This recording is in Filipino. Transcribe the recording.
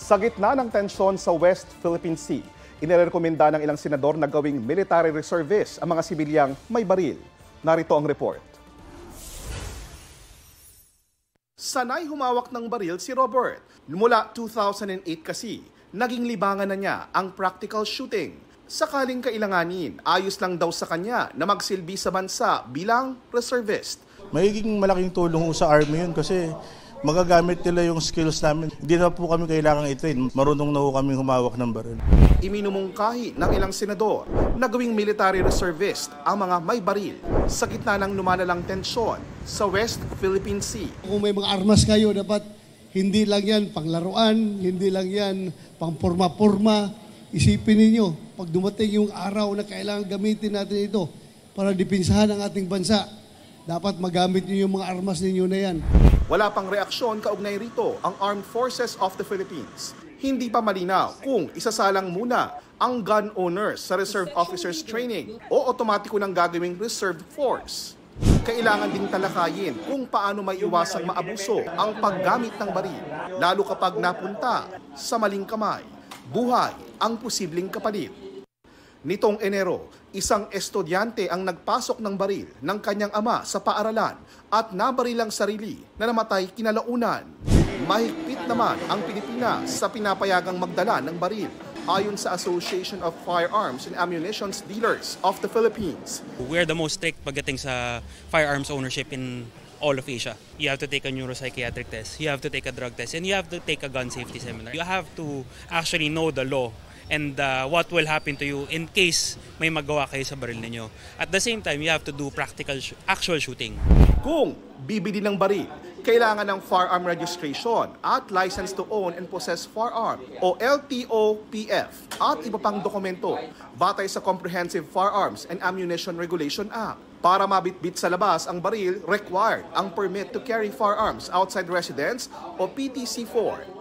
Sa gitna ng tensyon sa West Philippine Sea, inirekomenda ng ilang senador na gawing military reservists ang mga sibilyang may baril. Narito ang report. Sanay humawak ng baril si Robert. Mula 2008 kasi, naging libangan na niya ang practical shooting. Sakaling kailanganin, ayos lang daw sa kanya na magsilbi sa bansa bilang reservist. Magiging malaking tulong sa Army yun kasi magagamit nila yung skills namin. Hindi na po kami kailangang i-train. Marunong na po kami humawak ng baril. Iminumungkahi ng ilang senador na gawing military reservist ang mga may baril sa gitna ng lumalalang tensyon sa West Philippine Sea. Kung may mga armas kayo, dapat hindi lang yan panglaruan, hindi lang yan pang porma-porma. Isipin ninyo, pag dumating yung araw na kailangan gamitin natin ito para dipinsahan ang ating bansa, dapat magamit niyo yung mga armas ninyo na yan. Wala pang reaksyon kaugnay rito ang Armed Forces of the Philippines. Hindi pa malinaw kung isasalang muna ang gun owners sa Reserve Officers Training o otomatiko ng gagawing Reserve Force. Kailangan ding talakayin kung paano may iwasang maabuso ang paggamit ng baril, lalo kapag napunta sa maling kamay. Buhay ang posibleng kapalit. Nitong Enero, isang estudyante ang nagpasok ng baril ng kanyang ama sa paaralan at nabarilang sarili na namatay kinalaunan. Mahigpit naman ang Pilipinas sa pinapayagang magdala ng baril ayon sa Association of Firearms and Ammunition Dealers of the Philippines. We're the most strict pagdating sa firearms ownership in all of Asia. You have to take a neuropsychiatric test, you have to take a drug test, and you have to take a gun safety seminar. You have to actually know the law and what will happen to you in case may magawa kayo sa baril ninyo. At the same time, you have to do practical actual shooting. Kung bibili ng baril, kailangan ng firearm registration at license to own and possess firearm o LTO-PF at iba pang dokumento batay sa Comprehensive Firearms and Ammunition Regulation Act. Para mabitbit sa labas ang baril, required ang Permit to Carry Firearms Outside Residence o PTC-4